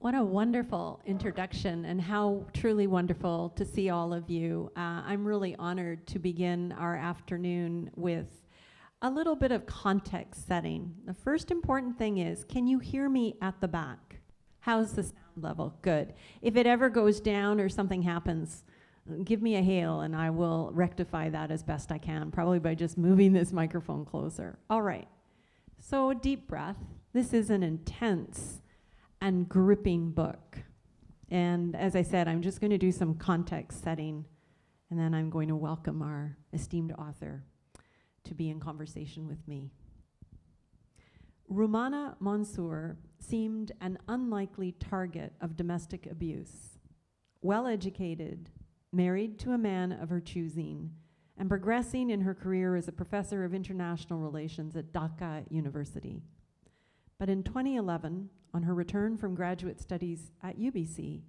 What a wonderful introduction, and how truly wonderful to see all of you. I'm really honored to begin our afternoon with a little bit of context setting. The first important thing is, can you hear me at the back? How's the sound level? Good. If it ever goes down or something happens, give me a hail and I will rectify that as best I can, probably by just moving this microphone closer. All right. So a deep breath. This is an intense and gripping book. And as I said, I'm just going to do some context setting, and then I'm going to welcome our esteemed author to be in conversation with me. Rumana Monzur seemed an unlikely target of domestic abuse. Well-educated, married to a man of her choosing, and progressing in her career as a professor of international relations at Dhaka University. But in 2011, on her return from graduate studies at UBC,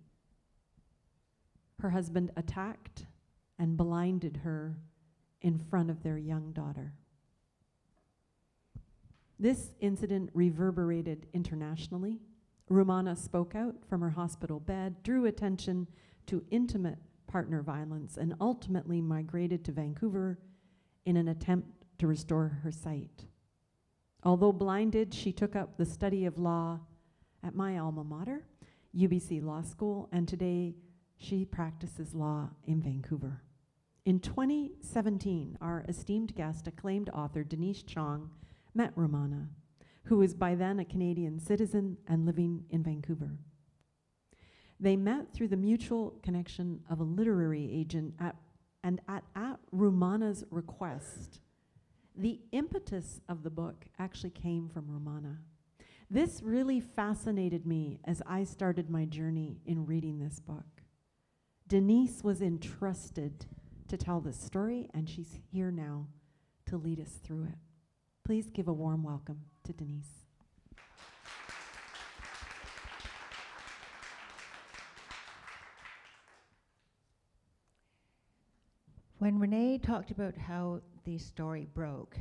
her husband attacked and blinded her in front of their young daughter. This incident reverberated internationally. Rumana spoke out from her hospital bed, drew attention to intimate partner violence, and ultimately migrated to Vancouver in an attempt to restore her sight. Although blinded, she took up the study of law at my alma mater, UBC Law School, and today she practices law in Vancouver. In 2017, our esteemed guest, acclaimed author Denise Chong, met Rumana, who was by then a Canadian citizen and living in Vancouver. They met through the mutual connection of a literary agent at Rumana's request. The impetus of the book actually came from Rumana. This really fascinated me as I started my journey in reading this book. Denise was entrusted to tell this story, and she's here now to lead us through it. Please give a warm welcome to Denise. When Renée talked about how the story broke,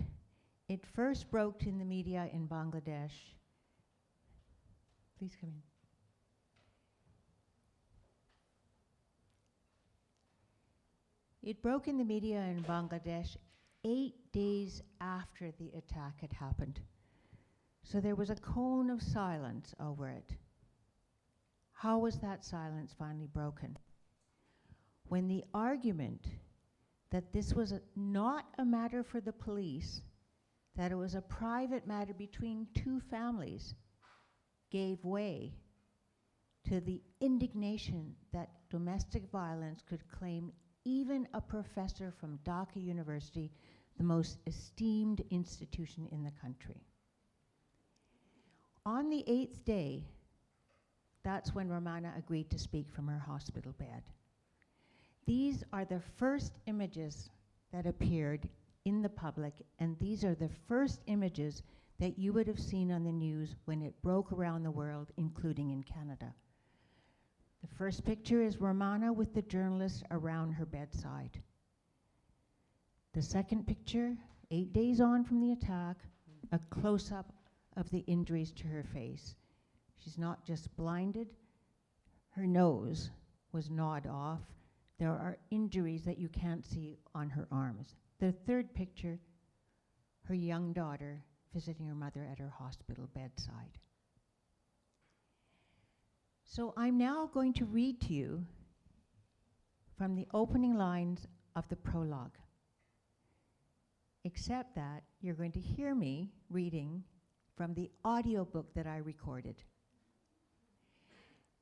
it first broke in the media in Bangladesh. Please come in. It broke in the media in Bangladesh 8 days after the attack had happened. So there was a cone of silence over it. How was that silence finally broken? When the argument that this was not a matter for the police, that it was a private matter between two families, gave way to the indignation that domestic violence could claim even a professor from Dhaka University, the most esteemed institution in the country. On the 8th day, that's when Rumana agreed to speak from her hospital bed. These are the first images that appeared in the public, and these are the first images that you would have seen on the news when it broke around the world, including in Canada. The first picture is Rumana with the journalists around her bedside. The second picture, 8 days on from the attack, a close-up of the injuries to her face. She's not just blinded, her nose was gnawed off. There are injuries that you can't see on her arms. The third picture, her young daughter visiting her mother at her hospital bedside. So I'm now going to read to you from the opening lines of the prologue, except that you're going to hear me reading from the audiobook that I recorded.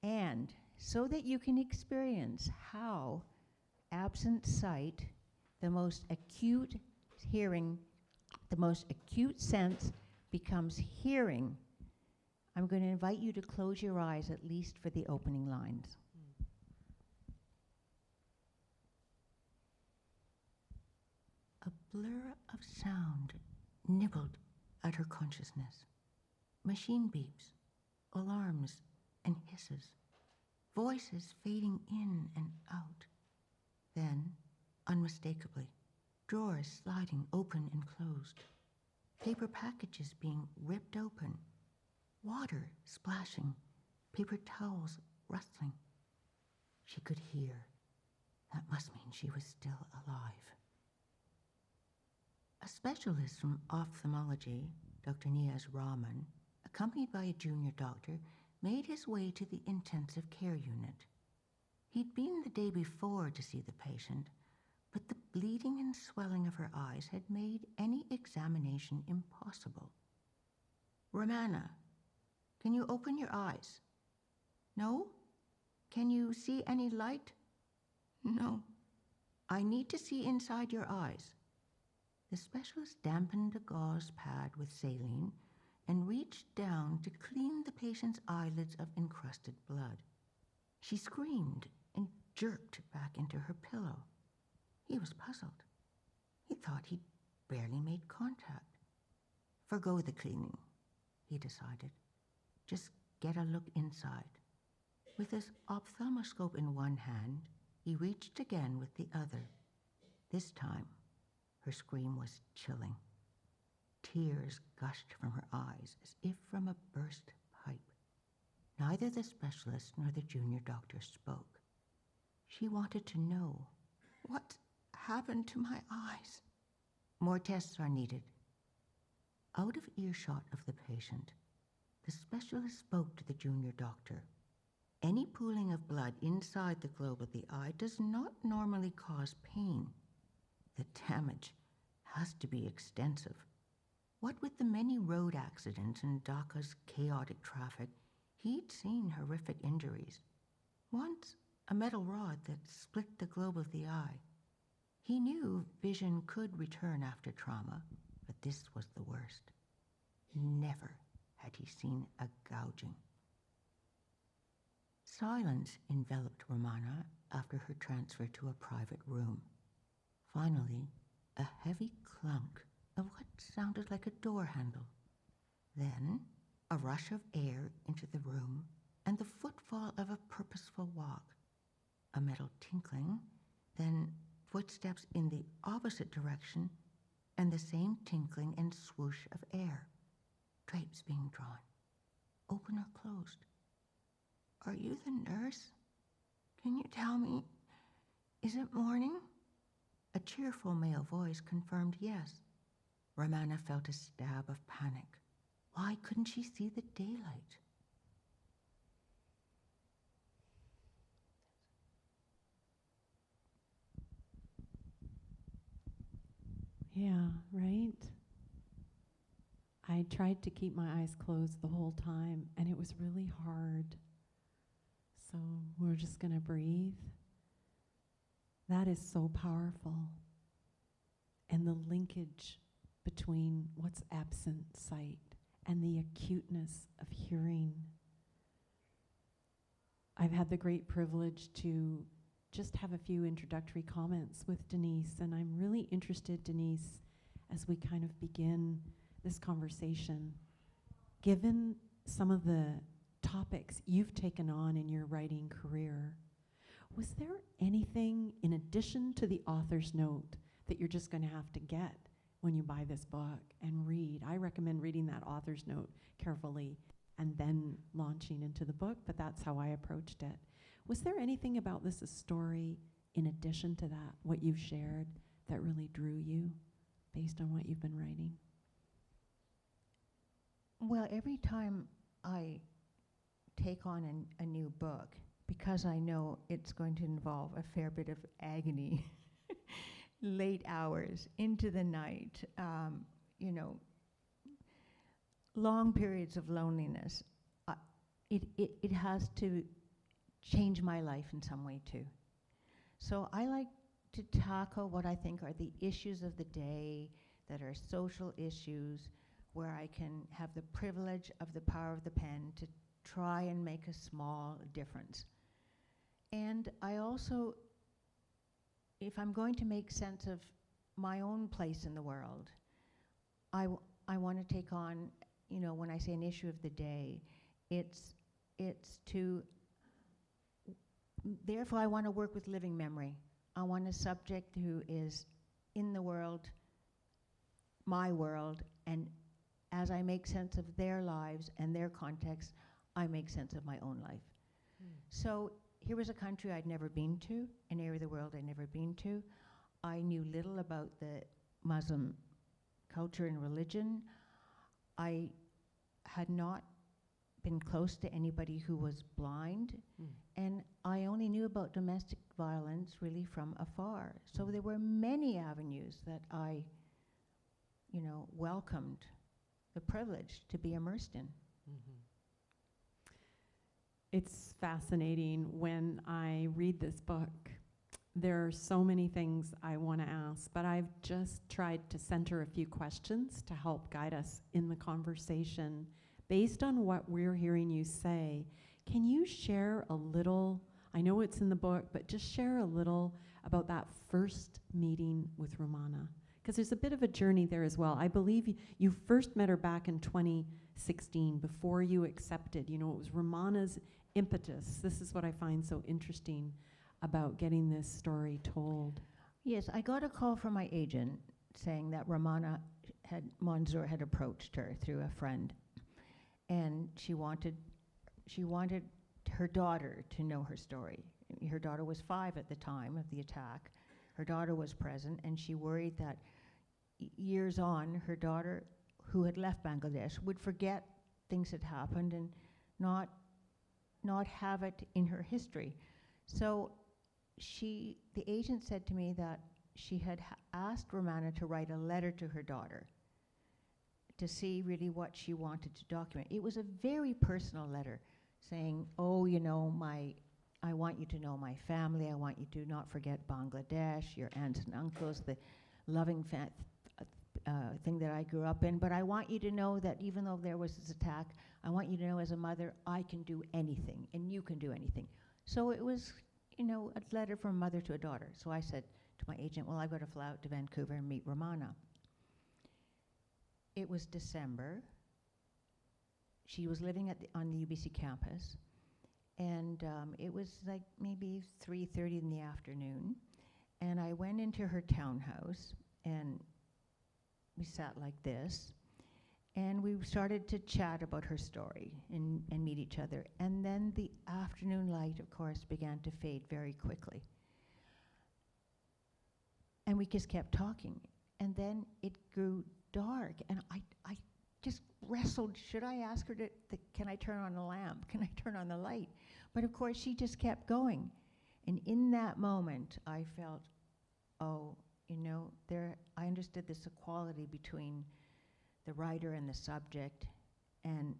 And so that you can experience how absent sight, the most acute hearing, the most acute sense becomes hearing, I'm going to invite you to close your eyes at least for the opening lines. A blur of sound nibbled at her consciousness. Machine beeps, alarms, and hisses. Voices fading in and out. Then, unmistakably, drawers sliding open and closed. Paper packages being ripped open. Water splashing. paper towels rustling. She could hear. That must mean she was still alive. A specialist from ophthalmology, Dr. Niaz Rahman, accompanied by a junior doctor, made his way to the intensive care unit. He'd been the day before to see the patient, but the bleeding and swelling of her eyes had made any examination impossible. "Rumana, can you open your eyes?" "No." "Can you see any light?" "No." "I need to see inside your eyes." The specialist dampened a gauze pad with saline and reached down to clean the patient's eyelids of encrusted blood. She screamed and jerked back into her pillow. He was puzzled. He thought he'd barely made contact. Forgo the cleaning, he decided. Just get a look inside. With his ophthalmoscope in one hand, he reached again with the other. This time, her scream was chilling. Tears gushed from her eyes as if from a burst pipe. Neither the specialist nor the junior doctor spoke. She wanted to know, what happened to my eyes? More tests are needed. Out of earshot of the patient, the specialist spoke to the junior doctor. Any pooling of blood inside the globe of the eye does not normally cause pain. The damage has to be extensive. What with the many road accidents and Dhaka's chaotic traffic, he'd seen horrific injuries. Once, a metal rod that split the globe of the eye. He knew vision could return after trauma, but this was the worst. Never had he seen a gouging. Silence enveloped Rumana after her transfer to a private room. Finally, a heavy clunk of what sounded like a door handle. Then, a rush of air into the room and the footfall of a purposeful walk. A metal tinkling, then footsteps in the opposite direction, and the same tinkling and swoosh of air. Drapes being drawn, open or closed. "Are you the nurse? Can you tell me, is it morning?" A cheerful male voice confirmed yes. Rumana felt a stab of panic. Why couldn't she see the daylight? Yeah, right? I tried to keep my eyes closed the whole time, and it was really hard. So we're just going to breathe. That is so powerful. And the linkage between what's absent sight and the acuteness of hearing. I've had the great privilege to just have a few introductory comments with Denise, and I'm really interested, Denise, as we kind of begin this conversation, given some of the topics you've taken on in your writing career, was there anything in addition to the author's note that you're just going to have to get when you buy this book and read? I recommend reading that author's note carefully and then launching into the book, but that's how I approached it. Was there anything about this story, in addition to that, what you've shared, that really drew you based on what you've been writing? Well, every time I take on a new book, because I know it's going to involve a fair bit of agony, late hours, into the night, long periods of loneliness, it has to change my life in some way too. So I like to tackle what I think are the issues of the day that are social issues, where I can have the privilege of the power of the pen to try and make a small difference. And I also, if I'm going to make sense of my own place in the world, I want to take on, when I say an issue of the day, it's to, therefore I want to work with living memory. I want a subject who is in the world, my world, and as I make sense of their lives and their context, I make sense of my own life. So here was a country I'd never been to, an area of the world I'd never been to. I knew little about the Muslim culture and religion. I had not been close to anybody who was blind, and I only knew about domestic violence really from afar. So there were many avenues that I, welcomed the privilege to be immersed in. It's fascinating when I read this book. There are so many things I want to ask, but I've just tried to center a few questions to help guide us in the conversation. Based on what we're hearing you say, can you share a little, I know it's in the book, but just share a little about that first meeting with Rumana? Because there's a bit of a journey there as well. I believe you first met her back in 2016 before you accepted. It was Rumana's impetus. This is what I find so interesting about getting this story told. Yes, I got a call from my agent saying that Rumana Monzur had approached her through a friend, and she wanted her daughter to know her story. Her daughter was 5 at the time of the attack. Her daughter was present, and she worried that years on, her daughter, who had left Bangladesh, would forget things that happened and not have it in her history. So the agent said to me that she had asked Rumana to write a letter to her daughter to see really what she wanted to document. It was a very personal letter saying, I want you to know my family. I want you to not forget Bangladesh, your aunts and uncles, the loving thing that I grew up in. But I want you to know that even though there was this attack, I want you to know as a mother, I can do anything and you can do anything. So it was, a letter from a mother to a daughter. So I said to my agent, well, I've got to fly out to Vancouver and meet Rumana. It was December. She was living on the UBC campus. And it was like maybe 3:30 in the afternoon. And I went into her townhouse, and we sat like this. And we started to chat about her story and meet each other. And then the afternoon light, of course, began to fade very quickly. And we just kept talking. And then it grew dark. And I just wrestled. Should I ask her can I turn on the lamp? Can I turn on the light? But of course, she just kept going. And in that moment, I felt, I understood this equality between the writer and the subject. And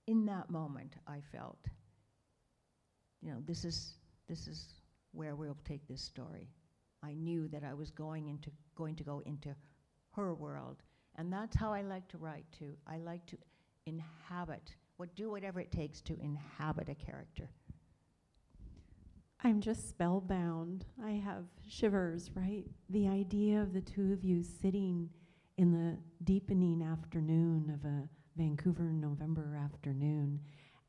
in that moment, I felt, this is where we'll take this story. I knew that I was going to go into her world. And that's how I like to write, too. I like to do whatever it takes to inhabit a character. I'm just spellbound. I have shivers, right? The idea of the two of you sitting in the deepening afternoon of a Vancouver November afternoon,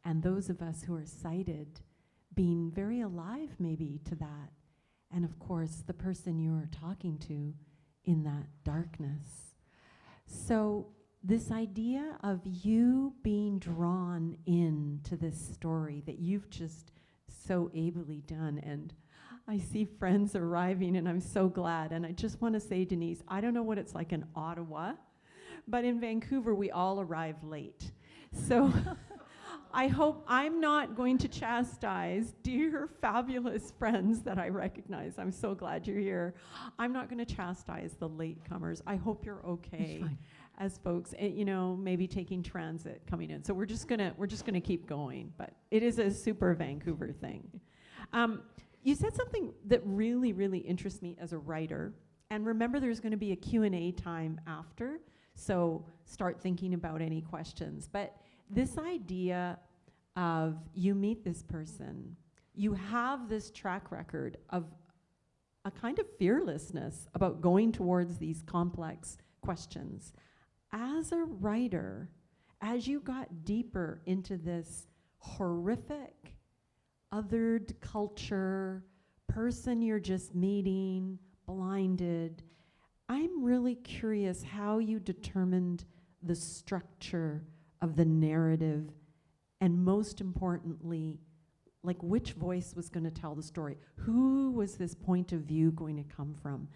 and those of us who are sighted being very alive maybe to that. And of course, the person you're talking to in that darkness. So this idea of you being drawn into this story that you've just so ably done, and I see friends arriving and I'm so glad. And I just want to say, Denise, I don't know what it's like in Ottawa, but in Vancouver we all arrive late. So I hope I'm not going to chastise dear fabulous friends that I recognize. I'm so glad you're here. I'm not going to chastise the latecomers. I hope you're okay as folks, maybe taking transit coming in. So we're just gonna keep going, but it is a super Vancouver thing. You said something that really, really interests me as a writer. And remember, there's going to be a Q&A time after, so start thinking about any questions. But this idea of you meet this person, you have this track record of a kind of fearlessness about going towards these complex questions. As a writer, as you got deeper into this horrific, othered culture, person you're just meeting, blinded, I'm really curious how you determined the structure of the narrative And most importantly, like which voice was going to tell the story? Who was this point of view going to come from?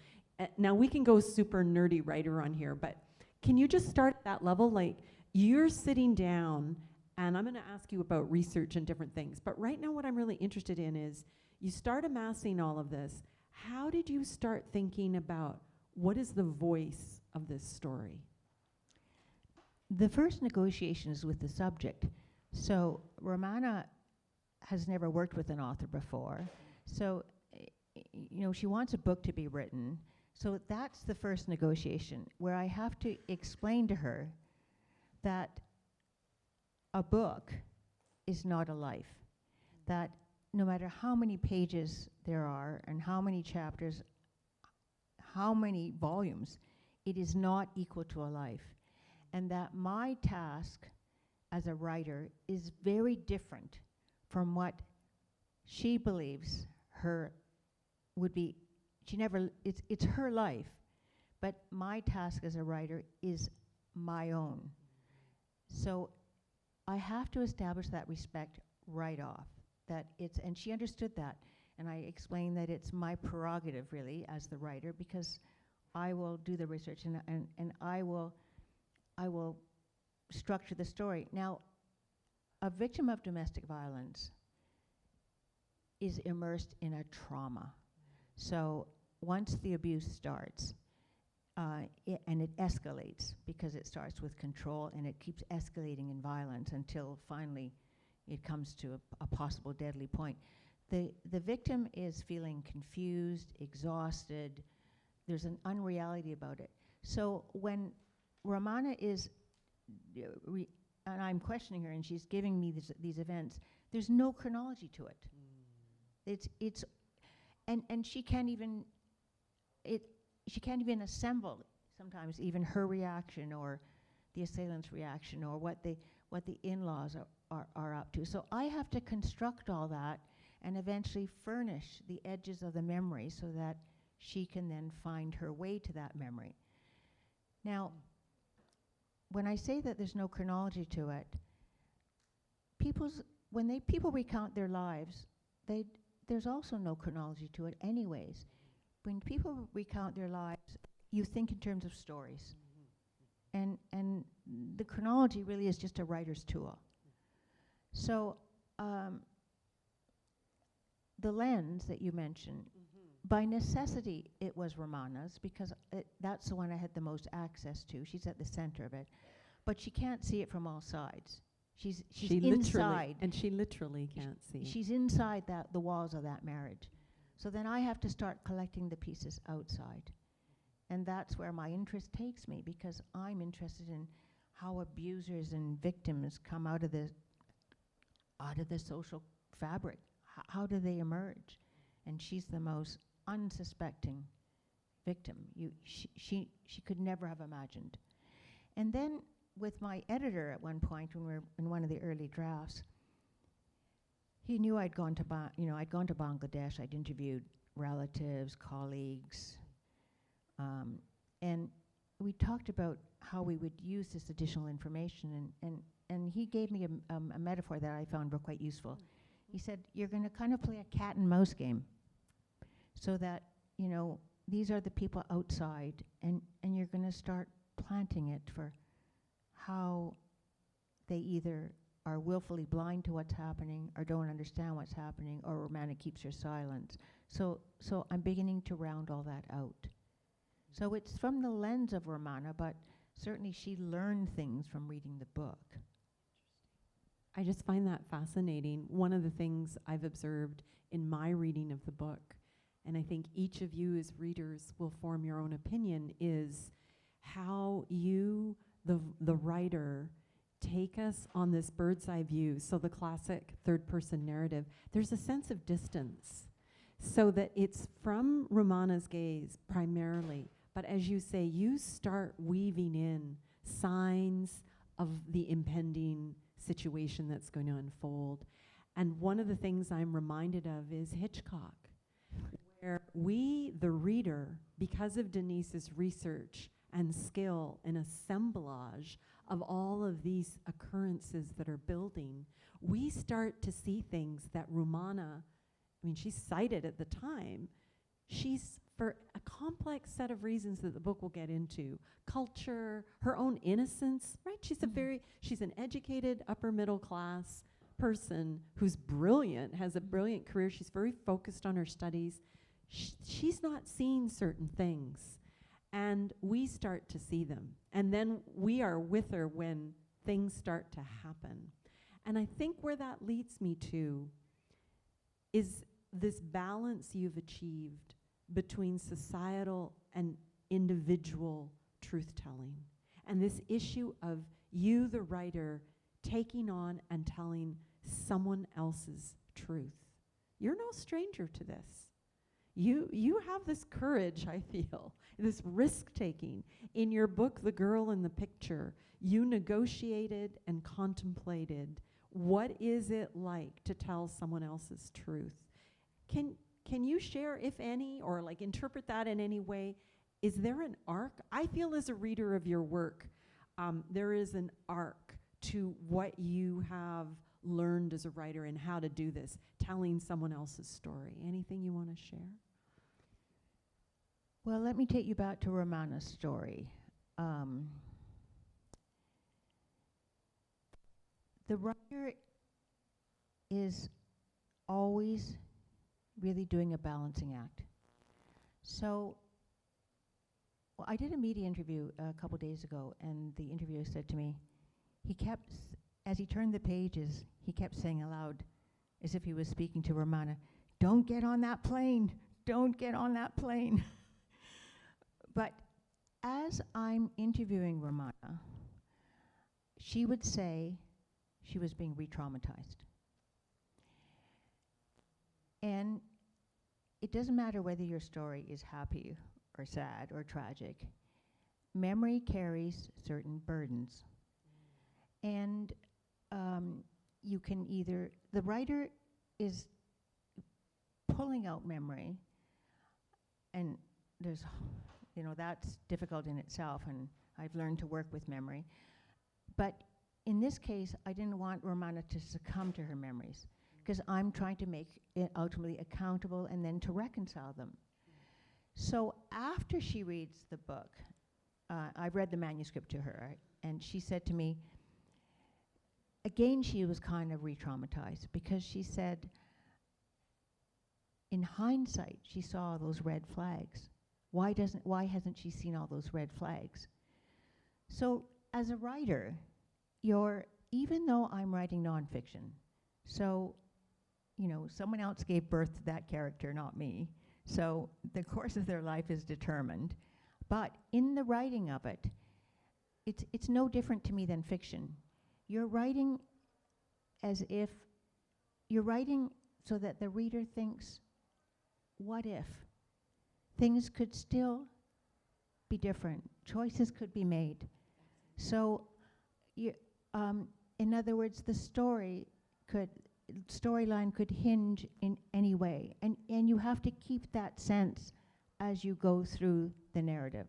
Now we can go super nerdy writer on here, but can you just start at that level? Like you're sitting down, and I'm going to ask you about research and different things, but right now what I'm really interested in is you start amassing all of this. How did you start thinking about what is the voice of this story? The first negotiation is with the subject. So Rumana has never worked with an author before. So, she wants a book to be written. So that's the first negotiation, where I have to explain to her that a book is not a life. That no matter how many pages there are and how many chapters, how many volumes, it is not equal to a life. And that my task as a writer is very different from what she believes her would be. It's her life, but my task as a writer is my own. So I have to establish that respect right off, and she understood that. And I explained that it's my prerogative really as the writer, because I will do the research and I will structure the story. Now, a victim of domestic violence is immersed in a trauma. So once the abuse starts, and it escalates, because it starts with control and it keeps escalating in violence until finally it comes to a possible deadly point. The victim is feeling confused, exhausted. There's an unreality about it. So when Rumana is, and I'm questioning her and she's giving me these events, there's no chronology to it. And she can't even assemble sometimes even her reaction or the assailant's reaction or what the in-laws are up to. So I have to construct all that and eventually furnish the edges of the memory so that she can then find her way to that memory. Now, when I say that there's no chronology to it, when people recount their lives, there's also no chronology to it anyways. When people recount their lives, you think in terms of stories. And the chronology really is just a writer's tool. So the lens that you mentioned, by necessity it was Rumana's, because that's the one I had the most access to. She's at the center of it. But she can't see it from all sides. She's inside. And she literally can't see. She's inside the walls of that marriage. So then I have to start collecting the pieces outside. And that's where my interest takes me, because I'm interested in how abusers and victims come out of the social fabric. How do they emerge? And she's the most unsuspecting victim. She could never have imagined. And then with my editor at one point, when we were in one of the early drafts, he knew I'd gone to Bangladesh. I'd interviewed relatives, colleagues, and we talked about how we would use this additional information. And he gave me a metaphor that I found quite useful. He said, "You're going to kind of play a cat and mouse game, so that these are the people outside, and you're going to start planting it for how they either are willfully blind to what's happening or don't understand what's happening, or Rumana keeps her silence." So I'm beginning to round all that out. So it's from the lens of Rumana, but certainly she learned things from reading the book. I just find that fascinating. One of the things I've observed in my reading of the book, and I think each of you as readers will form your own opinion, is how you, the writer, take us on this bird's eye view. So the classic third-person narrative, there's a sense of distance, so that it's from Rumana's gaze primarily. But as you say, you start weaving in signs of the impending situation that's going to unfold. And one of the things I'm reminded of is Hitchcock, where we, the reader, because of Denise's research and skill in assemblage of all of these occurrences that are building, we start to see things that Rumana, I mean, she's cited at the time, she's, for a complex set of reasons that the book will get into, culture, her own innocence, right? She's she's an educated, upper middle class person who's brilliant, has a brilliant career. She's very focused on her studies. She's not seeing certain things, and we start to see them. And then we are with her when things start to happen. And I think where that leads me to is this balance you've achieved between societal and individual truth-telling, and this issue of you, the writer, taking on and telling someone else's truth. You're no stranger to this. You have this courage, I feel, this risk-taking. In your book, The Girl in the Picture, you negotiated and contemplated what is it like to tell someone else's truth. Can you share, if any, or like interpret that in any way? Is there an arc? I feel as a reader of your work, there is an arc to what you have learned as a writer and how to do this, telling someone else's story. Anything you want to share? Well, let me take you back to Rumana's story. The writer is always really doing a balancing act. So, well, I did a media interview a couple days ago, and the interviewer said to me, he kept, as he turned the pages, he kept saying aloud, as if he was speaking to Rumana, "Don't get on that plane, don't get on that plane." But as I'm interviewing Rumana, she would say she was being re-traumatized. And it doesn't matter whether your story is happy or sad or tragic. Memory carries certain burdens. And you can either, the writer is pulling out memory, and there's, that's difficult in itself, and I've learned to work with memory. But in this case, I didn't want Rumana to succumb to her memories, because I'm trying to make it ultimately accountable and then to reconcile them. So after she reads the book, I read the manuscript to her, and she said to me, again, she was kind of re-traumatized, because she said, in hindsight, she saw those red flags. Why hasn't she seen all those red flags? So as a writer, even though I'm writing nonfiction, so someone else gave birth to that character, not me. So the course of their life is determined. But in the writing of it, it's no different to me than fiction. You're writing as if, you're writing so that the reader thinks, what if? Things could still be different. Choices could be made. So, in other words, the storyline could hinge in any way. And you have to keep that sense as you go through the narrative.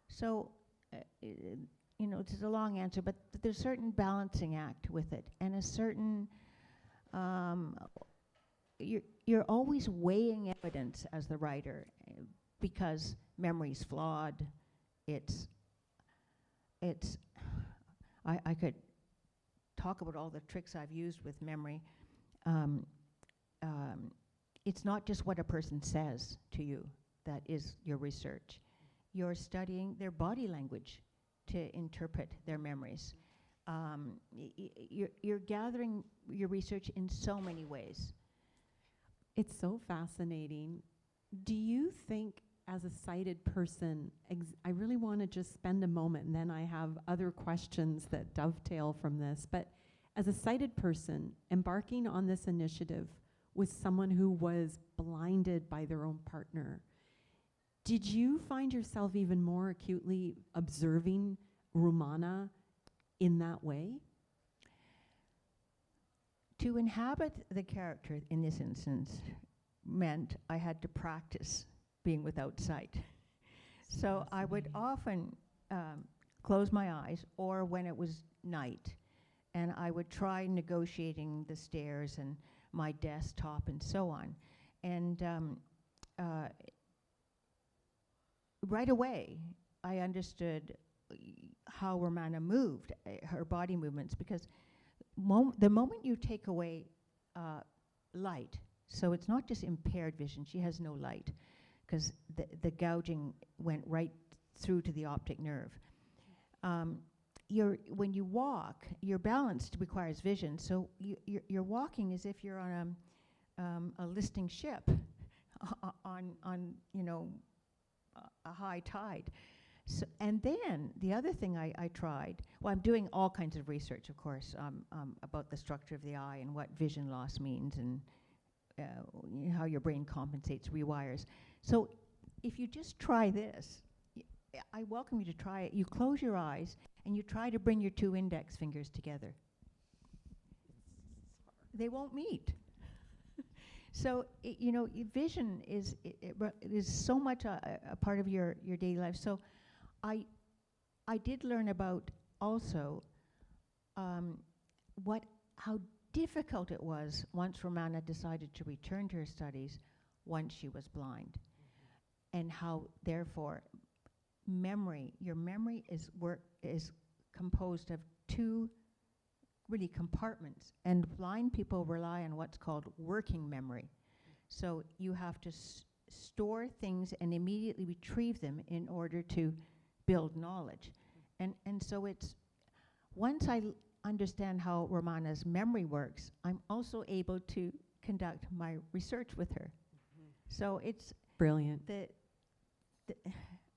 So, it's a long answer, but there's a certain balancing act with it, and a certain, you're always weighing evidence as the writer, because memory's flawed. I could talk about all the tricks I've used with memory. It's not just what a person says to you that is your research. You're studying their body language to interpret their memories. You're gathering your research in so many ways. It's so fascinating. Do you think, as a sighted person, I really want to just spend a moment, and then I have other questions that dovetail from this, but as a sighted person, embarking on this initiative with someone who was blinded by their own partner, did you find yourself even more acutely observing Rumana in that way? To inhabit the character in this instance meant I had to practice being without sight. So I would often close my eyes, or when it was night, and I would try negotiating the stairs and my desktop and so on. And right away, I understood how Rumana moved, her body movements, because the moment you take away light, so it's not just impaired vision, she has no light, because the gouging went right through to the optic nerve. When you walk, your balance requires vision, so you're walking as if you're on a listing ship on a high tide. So, and then the other thing I tried, well, I'm doing all kinds of research, of course, about the structure of the eye and what vision loss means, and how your brain compensates, rewires. So if you just try this, I welcome you to try it. You close your eyes and you try to bring your two index fingers together. They won't meet. So vision is so much a part of your daily life. So I did learn about also how difficult it was once Rumana decided to return to her studies once she was blind, and how therefore your memory is composed of two really compartments, and blind people rely on what's called working memory. So you have to store things and immediately retrieve them in order to build knowledge. And so it's, once I understand how Rumana's memory works, I'm also able to conduct my research with her. So it's Brilliant.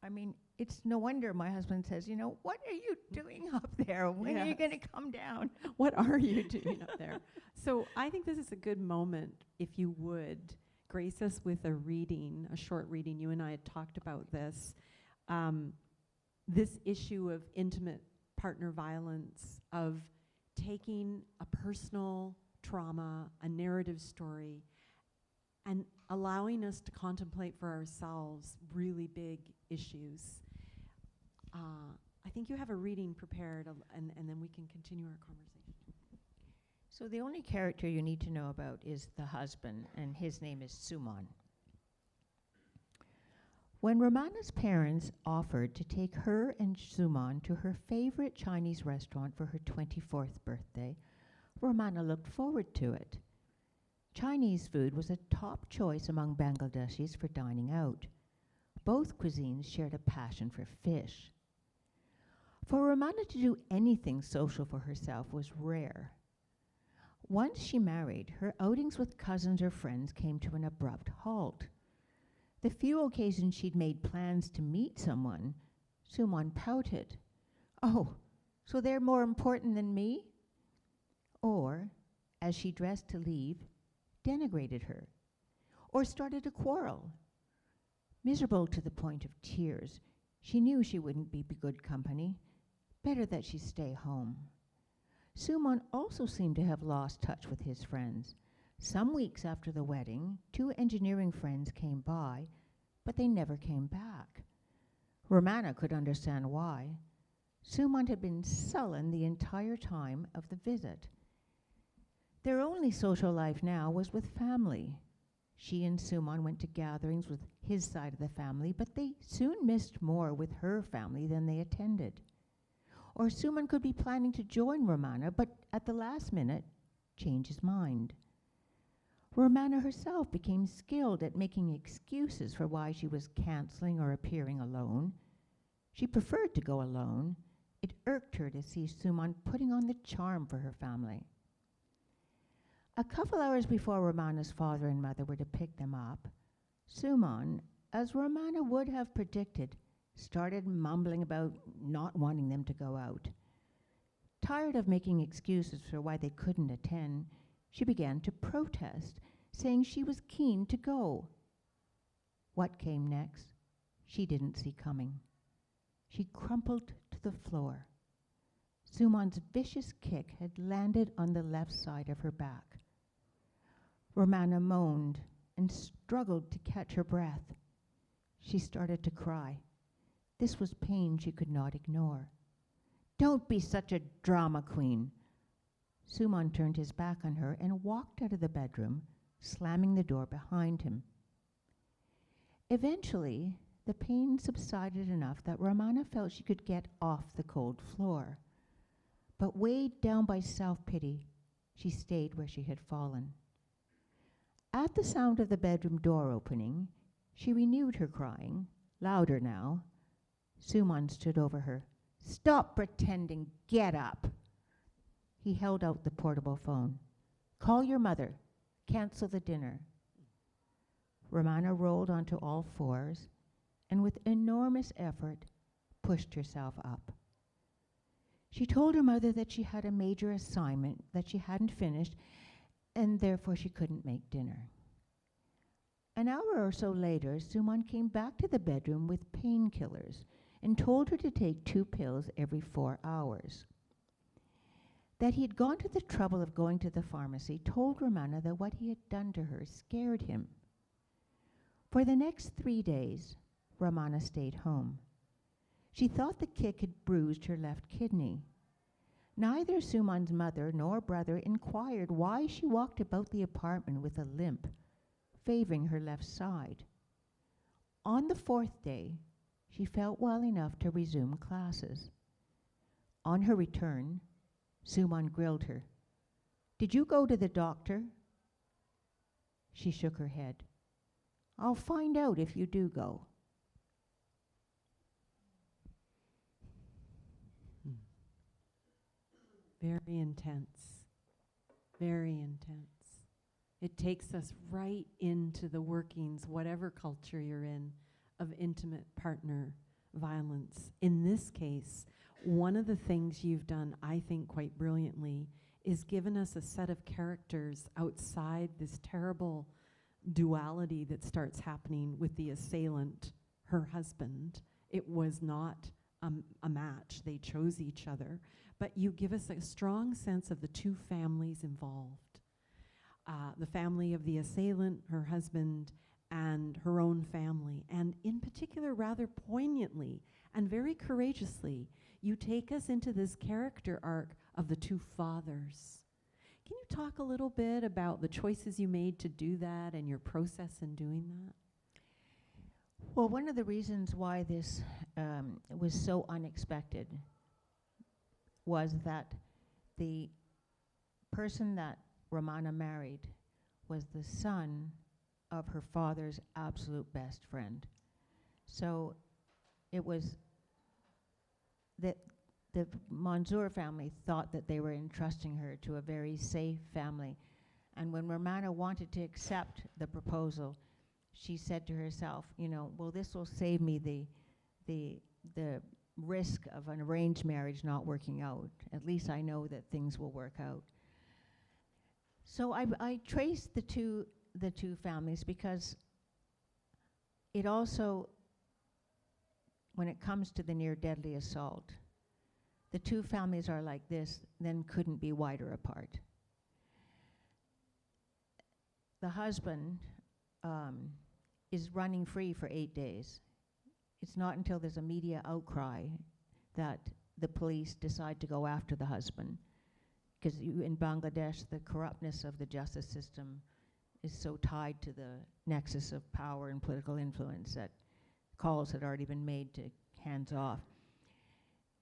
I mean, it's no wonder my husband says, what are you doing up there? When are you going to come down? What are you doing up there? So I think this is a good moment, if you would, grace us with a short reading. You and I had talked about this. This issue of intimate partner violence, of taking a personal trauma, a narrative story, and allowing us to contemplate for ourselves really big issues. I think you have a reading prepared, and then we can continue our conversation. So the only character you need to know about is the husband, and his name is Suman. When Rumana's parents offered to take her and Suman to her favorite Chinese restaurant for her 24th birthday, Rumana looked forward to it. Chinese food was a top choice among Bangladeshis for dining out. Both cuisines shared a passion for fish. For Rumana to do anything social for herself was rare. Once she married, her outings with cousins or friends came to an abrupt halt. The few occasions she'd made plans to meet someone, Suman pouted. "Oh, so they're more important than me?" Or, as she dressed to leave, denigrated her, or started a quarrel. Miserable to the point of tears, she knew she wouldn't be good company. Better that she stay home. Suman also seemed to have lost touch with his friends. Some weeks after the wedding, 2 engineering friends came by, but they never came back. Rumana could understand why. Suman had been sullen the entire time of the visit. Their only social life now was with family. She and Suman went to gatherings with his side of the family, but they soon missed more with her family than they attended. Or Suman could be planning to join Rumana, but at the last minute, change his mind. Rumana herself became skilled at making excuses for why she was canceling or appearing alone. She preferred to go alone. It irked her to see Suman putting on the charm for her family. A couple hours before Rumana's father and mother were to pick them up, Suman, as Rumana would have predicted, started mumbling about not wanting them to go out. Tired of making excuses for why they couldn't attend, she began to protest, saying she was keen to go. What came next, she didn't see coming. She crumpled to the floor. Suman's vicious kick had landed on the left side of her back. Rumana moaned and struggled to catch her breath. She started to cry. This was pain she could not ignore. "Don't be such a drama queen. Suman turned his back on her and walked out of the bedroom, slamming the door behind him. Eventually, the pain subsided enough that Rumana felt she could get off the cold floor. But weighed down by self-pity, she stayed where she had fallen. At the sound of the bedroom door opening, she renewed her crying, louder now. Suman stood over her. "Stop pretending, get up." He held out the portable phone. "Call your mother, cancel the dinner." Rumana rolled onto all fours and with enormous effort pushed herself up. She told her mother that she had a major assignment that she hadn't finished and therefore she couldn't make dinner. An hour or so later, Suman came back to the bedroom with painkillers and told her to take 2 pills every 4 hours. That he had gone to the trouble of going to the pharmacy told Rumana that what he had done to her scared him. For the next 3 days, Rumana stayed home. She thought the kick had bruised her left kidney. Neither Suman's mother nor brother inquired why she walked about the apartment with a limp, favoring her left side. On the 4th day, she felt well enough to resume classes. On her return, Suman grilled her. "Did you go to the doctor?" She shook her head. "I'll find out if you do go." Very intense. Very intense. It takes us right into the workings, whatever culture you're in, of intimate partner violence. In this case, one of the things you've done, I think quite brilliantly, is given us a set of characters outside this terrible duality that starts happening with the assailant, her husband. It was not a match. They chose each other. But you give us a strong sense of the 2 families involved. The family of the assailant, her husband, and her own family. And in particular, rather poignantly and very courageously, you take us into this character arc of the 2 fathers. Can you talk a little bit about the choices you made to do that and your process in doing that? Well, one of the reasons why this was so unexpected was that the person that Rumana married was the son of her father's absolute best friend. So it was that the Monzur family thought that they were entrusting her to a very safe family. And when Rumana wanted to accept the proposal, she said to herself, well, this will save me the risk of an arranged marriage not working out. At least I know that things will work out. So I traced the two families because it also, when it comes to the near deadly assault, the 2 families are like this, then couldn't be wider apart. The husband is running free for 8 days. It's not until there's a media outcry that the police decide to go after the husband. Because in Bangladesh, the corruptness of the justice system is so tied to the nexus of power and political influence that calls had already been made to hands off.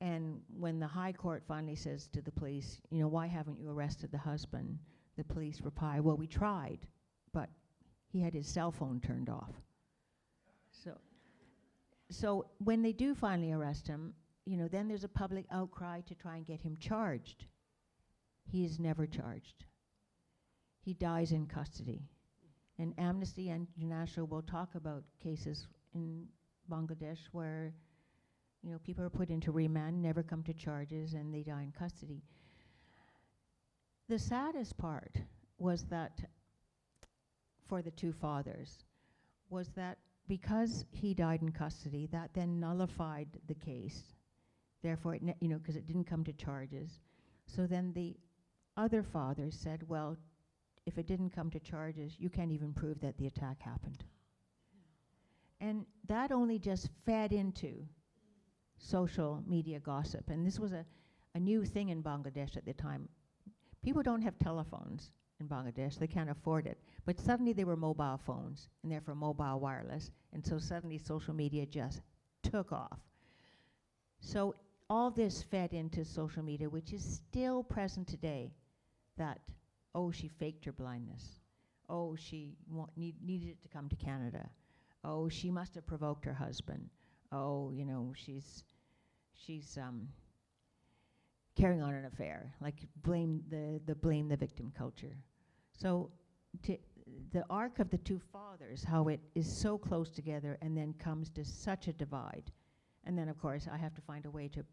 And when the High Court finally says to the police, why haven't you arrested the husband? The police reply, well, we tried, but he had his cell phone turned off. So when they do finally arrest him, then there's a public outcry to try and get him charged. He is never charged. He dies in custody. And Amnesty International will talk about cases in Bangladesh where people are put into remand, never come to charges, and they die in custody. The saddest part was that, for the 2 fathers, was that because he died in custody, that then nullified the case. Therefore, because it didn't come to charges. So then the other fathers said, well, if it didn't come to charges, you can't even prove that the attack happened. And that only just fed into social media gossip. And this was a new thing in Bangladesh at the time. people don't have telephones in Bangladesh. They can't afford it. But suddenly they were mobile phones, and therefore mobile wireless. And so suddenly social media just took off. So all this fed into social media, which is still present today, that, oh, she faked her blindness. Oh, she needed to come to Canada. Oh, she must have provoked her husband. Oh, you know, she's carrying on an affair, like blame the victim culture. So the arc of the two fathers, how it is so close together and then comes to such a divide. And then, of course, I have to find a way to,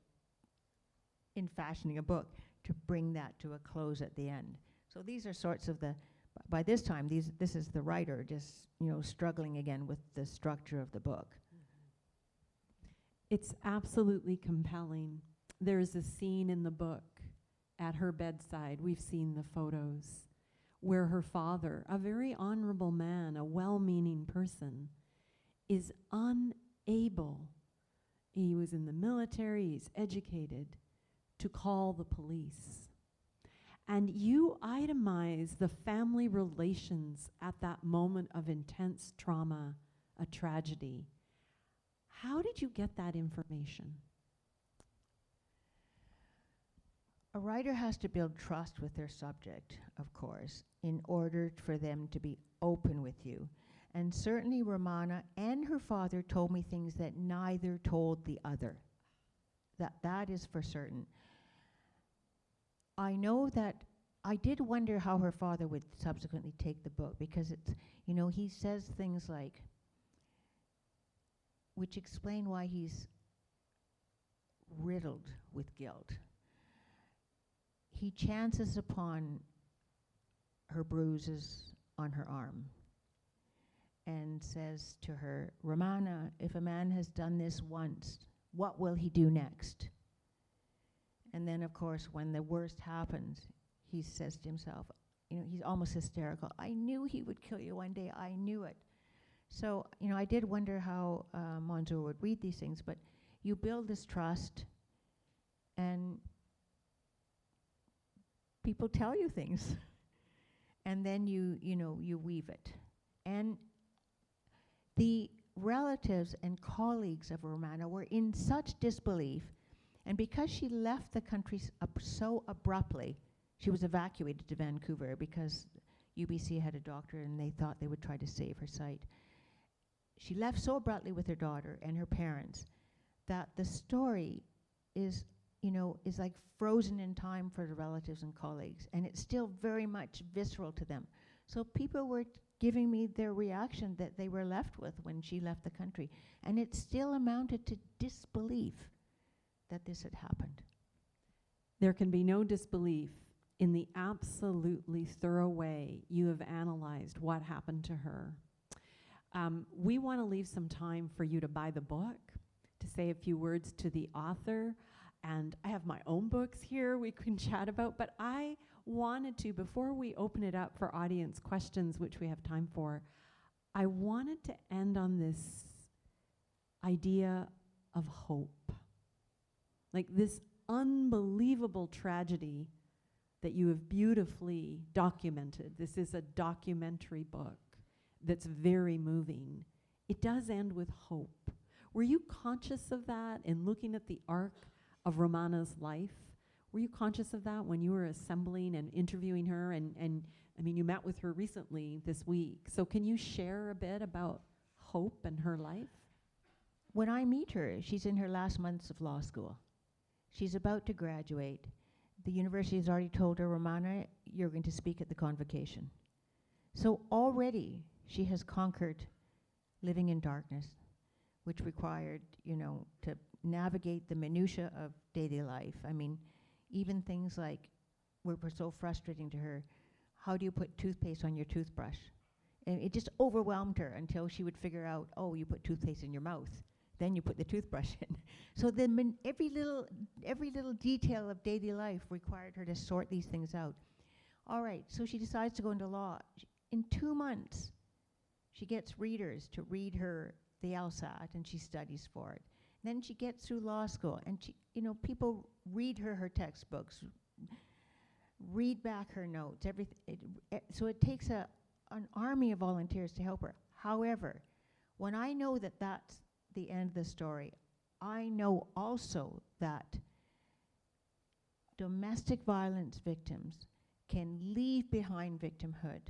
in fashioning a book, to bring that to a close at the end. So these are sorts of by this time, this is the writer just, you know, struggling again with the structure of the book. It's absolutely compelling. There's a scene in the book at her bedside, we've seen the photos, where her father, a very honorable man, a well-meaning person, is unable, he was in the military, he's educated, to call the police. And you itemize the family relations at that moment of intense trauma, a tragedy. How did you get that information? A writer has to build trust with their subject, of course, in order for them to be open with you. And certainly Rumana and her father told me things that neither told the other. That is for certain. I know that I did wonder how her father would subsequently take the book, because it's, you know, he says things like, which explain why he's riddled with guilt. He chances upon her bruises on her arm and says to her, Rumana, if a man has done this once, what will he do next? And then, of course, when the worst happens, he says to himself, you know, he's almost hysterical, I knew he would kill you one day, I knew it. So, you know, I did wonder how Monzur would read these things, but you build this trust, and people tell you things, and then you weave it. And the relatives and colleagues of Rumana were in such disbelief, and because she left the country so abruptly, she was evacuated to Vancouver because UBC had a doctor and they thought they would try to save her sight. She left so abruptly with her daughter and her parents that the story is like frozen in time for the relatives and colleagues, and it's still very much visceral to them. So people were giving me their reaction that they were left with when she left the country, and it still amounted to disbelief that this had happened. There can be no disbelief in the absolutely thorough way you have analyzed what happened to her. We want to leave some time for you to buy the book, to say a few words to the author, and I have my own books here we can chat about, but I wanted to, before we open it up for audience questions, which we have time for, I wanted to end on this idea of hope. Like this unbelievable tragedy that you have beautifully documented. This is a documentary book that's very moving. It does end with hope. Were you conscious of that in looking at the arc of Rumana's life? Were you conscious of that when you were assembling and interviewing her? And I mean, you met with her recently this week. So can you share a bit about hope and her life? When I meet her, she's in her last months of law school. She's about to graduate. The university has already told her, Rumana, you're going to speak at the convocation. So already she has conquered living in darkness, which required, to navigate the minutiae of daily life. I mean, even things like were so frustrating to her. How do you put toothpaste on your toothbrush? And it just overwhelmed her until she would figure out, oh, you put toothpaste in your mouth. Then you put the toothbrush in. So every little detail of daily life required her to sort these things out. All right, so she decides to go into law. In 2 months, she gets readers to read her the LSAT, and she studies for it. Then she gets through law school, and she, people read her textbooks. read back her notes, so it takes an army of volunteers to help her. However, when I know that that's the end of the story, I know also that domestic violence victims can leave behind victimhood,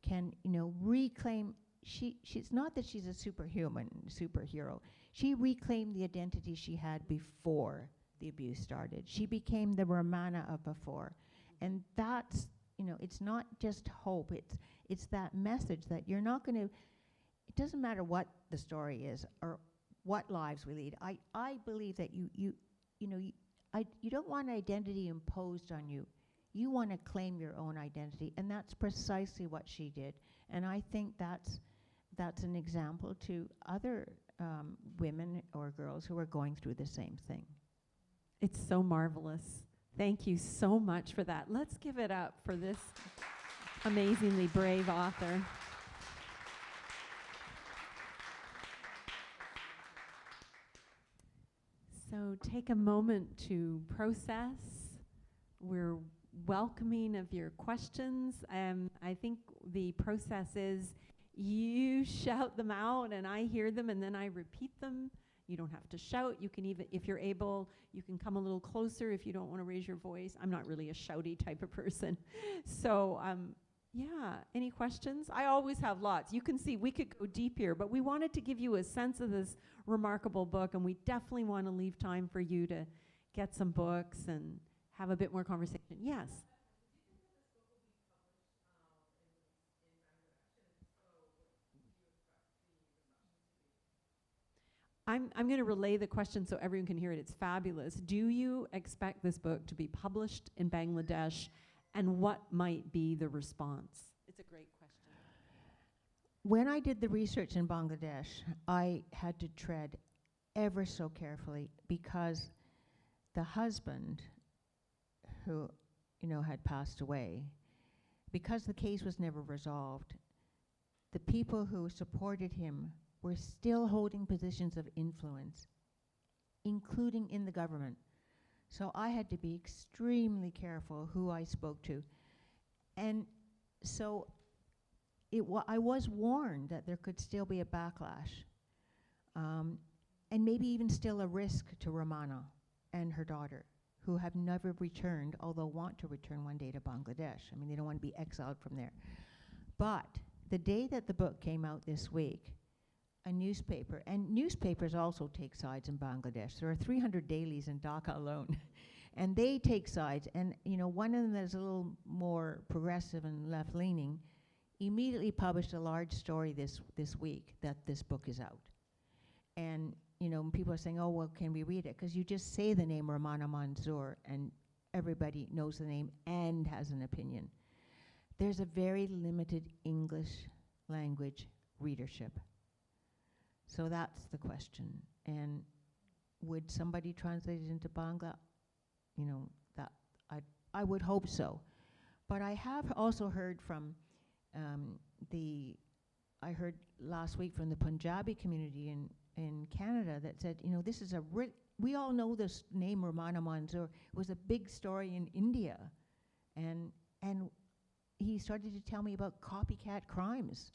can, reclaim. She's not that she's a superhero. She reclaimed the identity she had before the abuse started. She became the Rumana of before. And that's, it's not just hope, it's that message that you're not going to, it doesn't matter what the story is or what lives we lead. I believe that you don't want identity imposed on you. You want to claim your own identity, and that's precisely what she did. And I think that's an example to other women or girls who are going through the same thing. It's so marvelous. Thank you so much for that. Let's give it up for this amazingly brave author. So take a moment to process. We're welcoming of your questions. I think the process is you shout them out and I hear them and then I repeat them. You don't have to shout. You can even, if you're able, you can come a little closer if you don't want to raise your voice. I'm not really a shouty type of person. So yeah, any questions? I always have lots. You can see we could go deep here, but we wanted to give you a sense of this remarkable book, and we definitely want to leave time for you to get some books and have a bit more conversation. Yes? I'm going to relay the question so everyone can hear it. It's fabulous. Do you expect this book to be published in Bangladesh, and what might be the response? It's a great question. When I did the research in Bangladesh, I had to tread ever so carefully because the husband who, had passed away, because the case was never resolved, the people who supported him were still holding positions of influence, including in the government. So I had to be extremely careful who I spoke to. And so I was warned that there could still be a backlash, and maybe even still a risk to Rumana and her daughter, who have never returned, although want to return one day to Bangladesh. I mean, they don't want to be exiled from there. But the day that the book came out this week, a newspaper, and newspapers also take sides in Bangladesh. There are 300 dailies in Dhaka alone, and they take sides. And one of them that's a little more progressive and left-leaning immediately published a large story this week that this book is out. And people are saying, oh, well, can we read it? Because you just say the name Rumana Monzur, and everybody knows the name and has an opinion. There's a very limited English language readership. So that's the question. And would somebody translate it into Bangla? That I would hope so. But I have also heard from I heard last week from the Punjabi community in Canada that said, this is we all know this name Rumana Monzur. It was a big story in India. And he started to tell me about copycat crimes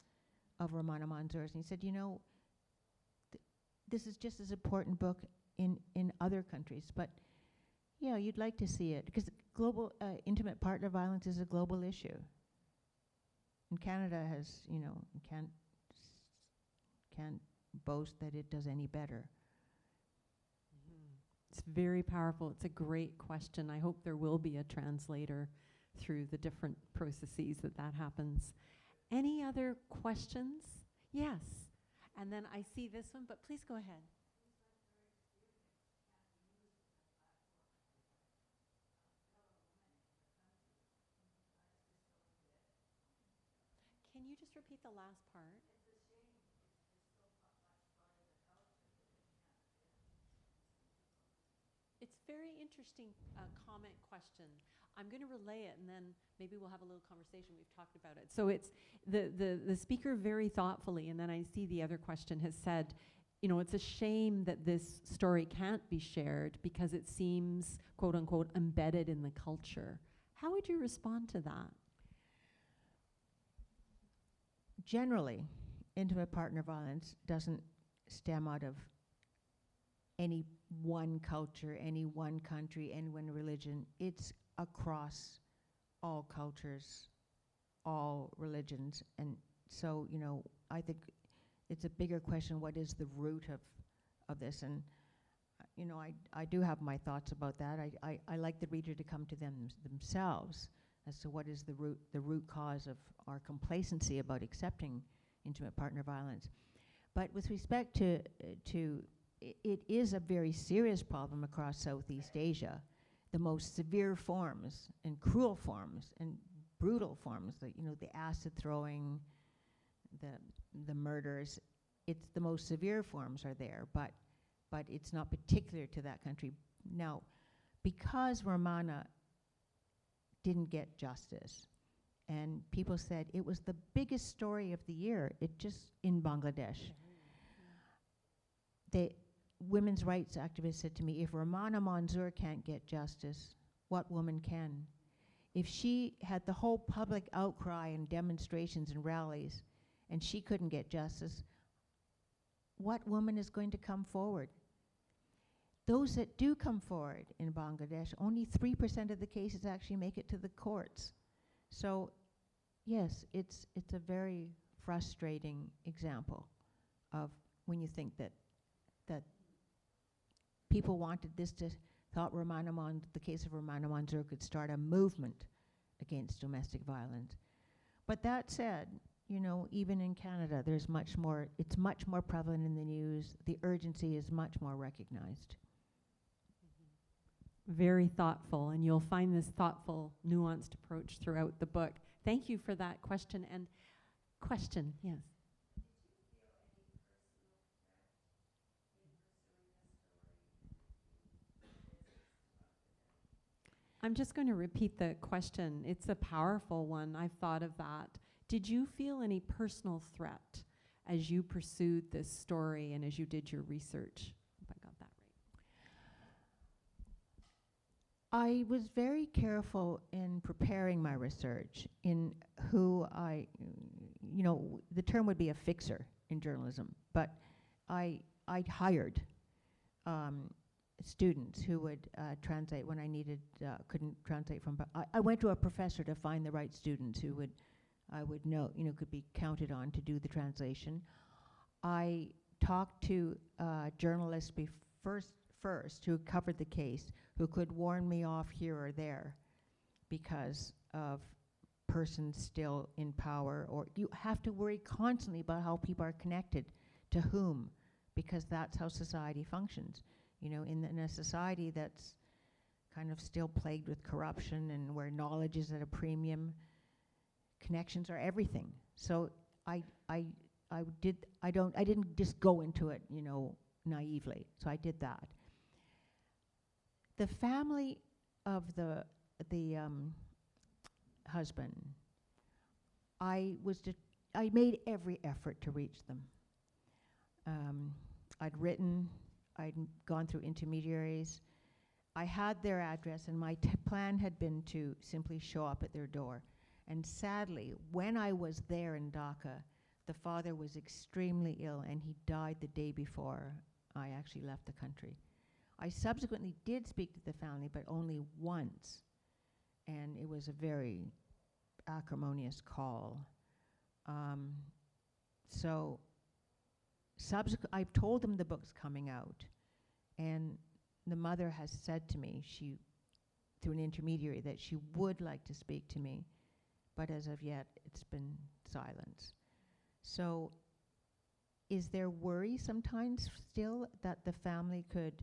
of Rumana Monzur. And he said, this is just as important book in other countries, but yeah, you'd like to see it because global intimate partner violence is a global issue. And Canada has, can't boast that it does any better. It's very powerful. It's a great question. I hope there will be a translator through the different processes that happens. Any other questions? Yes. And then I see this one, but please go ahead. Can you just repeat the last part? It's very interesting comment question. I'm going to relay it, and then maybe we'll have a little conversation. We've talked about it. So it's the speaker very thoughtfully, and then I see the other question has said, it's a shame that this story can't be shared because it seems, quote unquote, embedded in the culture. How would you respond to that? Generally, intimate partner violence doesn't stem out of any one culture, any one country, any one religion. It's across all cultures, all religions. And so, you know, I think it's a bigger question, what is the root of this? And, you know, I do have my thoughts about that. I like the reader to come to themselves as to what is the root cause of our complacency about accepting intimate partner violence. But with respect to it is a very serious problem across Southeast Asia. The most severe forms and cruel forms and brutal forms, the acid throwing, the murders, it's the most severe forms are there, but it's not particular to that country. Now, because Rumana didn't get justice, and people said it was the biggest story of the year, in Bangladesh. Women's rights activists said to me, if Rumana Monzur can't get justice, what woman can? If she had the whole public outcry and demonstrations and rallies, and she couldn't get justice, what woman is going to come forward? Those that do come forward in Bangladesh, only 3% of the cases actually make it to the courts. So, yes, it's a very frustrating example of when you think that people wanted this to, thought the case of Rumana Monzur could start a movement against domestic violence. But that said, you know, even in Canada, it's much more prevalent in the news. The urgency is much more recognized. Very thoughtful, and you'll find this thoughtful, nuanced approach throughout the book. Thank you for that question. And question, yes. I'm just going to repeat the question. It's a powerful one. I've thought of that. Did you feel any personal threat as you pursued this story and as you did your research? If I got that right. I was very careful in preparing my research in who the term would be a fixer in journalism, but I hired students who would translate when I couldn't translate from. I went to a professor to find the right students who I would know, could be counted on to do the translation. I talked to journalists first who covered the case, who could warn me off here or there because of persons still in power, or you have to worry constantly about how people are connected to whom, because that's how society functions. In a society that's kind of still plagued with corruption and where knowledge is at a premium, connections are everything. So I didn't just go into it, naively. So I did that. The family of the husband, I made every effort to reach them. I'd gone through intermediaries. I had their address, and my plan had been to simply show up at their door. And sadly, when I was there in Dhaka, the father was extremely ill, and he died the day before I actually left the country. I subsequently did speak to the family, but only once, and it was a very acrimonious call. I've told them the book's coming out, and the mother has said to me, through an intermediary, that she would like to speak to me, but as of yet, it's been silence. So is there worry sometimes still that the family could,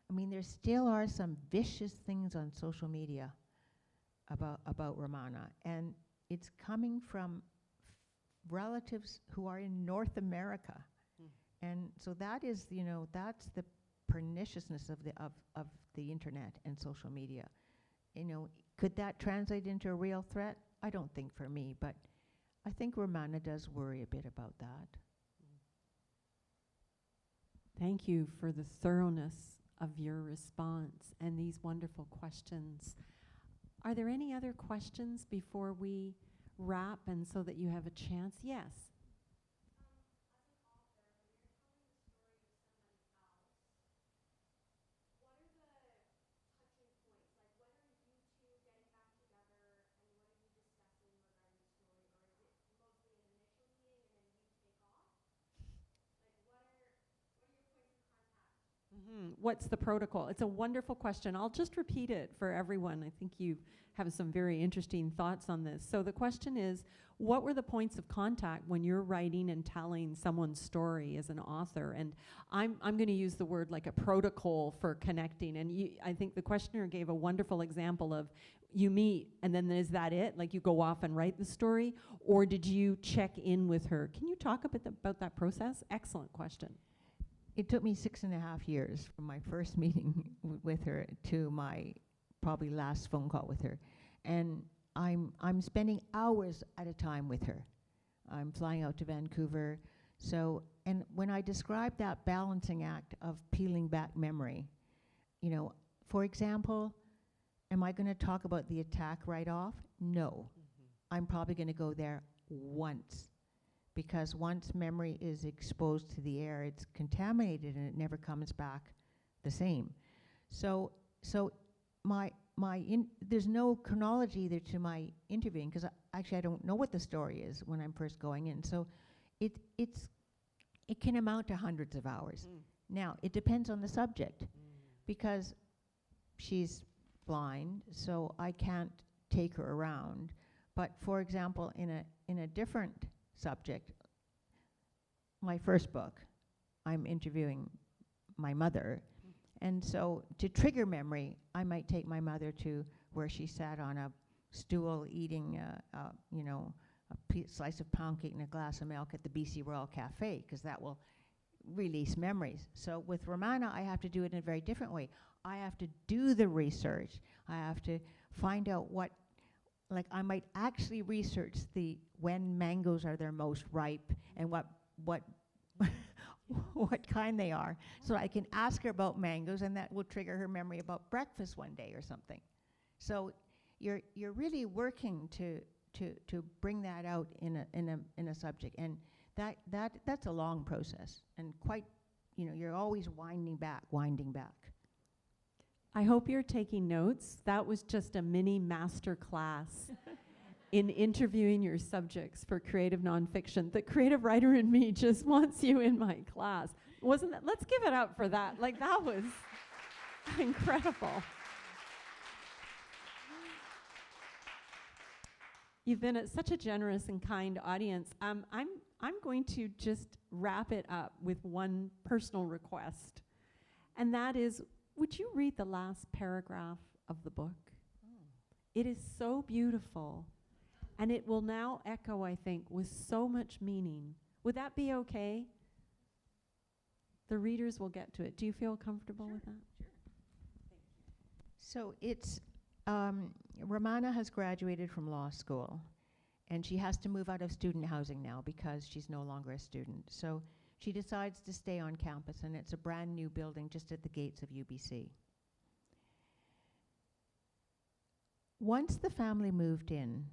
there still are some vicious things on social media about Rumana, and it's coming from relatives who are in North America. And so that is, that's the perniciousness of the internet and social media. Could that translate into a real threat? I don't think for me, but I think Rumana does worry a bit about that. Thank you for the thoroughness of your response and these wonderful questions. Are there any other questions before we wrap and so that you have a chance? Yes. What's the protocol? It's a wonderful question. I'll just repeat it for everyone. I think you have some very interesting thoughts on this. So the question is, what were the points of contact when you're writing and telling someone's story as an author? And I'm going to use the word like a protocol for connecting. And I think the questioner gave a wonderful example of you meet and then is that it? Like you go off and write the story? Or did you check in with her? Can you talk a bit about that process? Excellent question. It took me 6.5 years from my first meeting with her to my probably last phone call with her. And I'm spending hours at a time with her. I'm flying out to Vancouver. So, and when I describe that balancing act of peeling back memory, you know, for example, am I going to talk about the attack right off? No. I'm probably going to go there once. Because once memory is exposed to the air, it's contaminated and it never comes back the same. So there's no chronology there to my interviewing because actually I don't know what the story is when I'm first going in. So it can amount to hundreds of hours. Now it depends on the subject because she's blind, so I can't take her around. But for example, in a different subject, my first book, I'm interviewing my mother. And so to trigger memory, I might take my mother to where she sat on a stool eating, a slice of pound cake and a glass of milk at the BC Royal Cafe, because that will release memories. So with Rumana, I have to do it in a very different way. I have to do the research. I have to find out what, like I might actually research when mangoes are their most ripe and what what kind they are. So I can ask her about mangoes and that will trigger her memory about breakfast one day or something. So you're really working to bring that out in a subject, and that's a long process and quite, you're always winding back. I hope you're taking notes. That was just a mini master class in interviewing your subjects for creative nonfiction. The creative writer in me just wants you in my class. Wasn't that? Let's give it up for that. Like, that was incredible. You've been such a generous and kind audience. I'm going to just wrap it up with one personal request, and that is, would you read the last paragraph of the book? It is so beautiful, and it will now echo, I think, with so much meaning. Would that be okay? The readers will get to it. Do you feel comfortable with that? Sure. So it's, Rumana has graduated from law school, and she has to move out of student housing now because she's no longer a student. So she decides to stay on campus, and it's a brand new building just at the gates of UBC. Once the family moved in,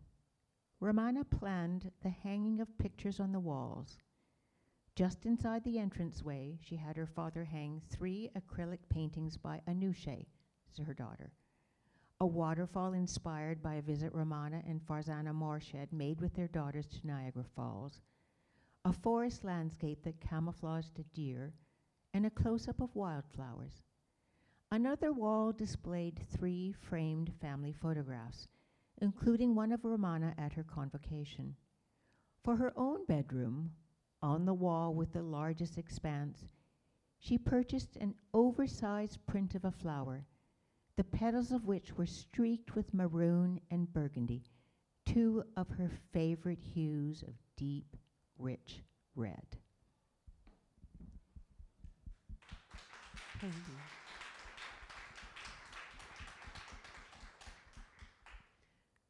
Rumana planned the hanging of pictures on the walls. Just inside the entranceway, she had her father hang 3 acrylic paintings by Anushe, so her daughter. A waterfall inspired by a visit Rumana and Farzana Morsh had made with their daughters to Niagara Falls, a forest landscape that camouflaged a deer, and a close-up of wildflowers. Another wall displayed 3 framed family photographs, including one of Rumana at her convocation. For her own bedroom, on the wall with the largest expanse, she purchased an oversized print of a flower, the petals of which were streaked with maroon and burgundy, 2 of her favorite hues of deep, rich red. Thank you.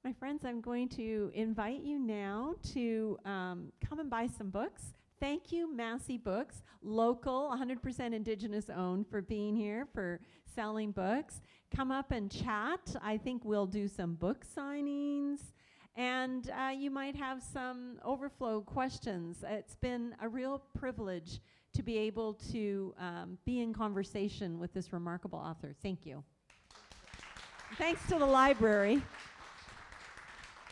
My friends, I'm going to invite you now to come and buy some books. Thank you, Massey Books, local, 100% Indigenous owned, for being here, for selling books. Come up and chat. I think we'll do some book signings, and you might have some overflow questions. It's been a real privilege to be able to be in conversation with this remarkable author. Thank you. Thanks to the library.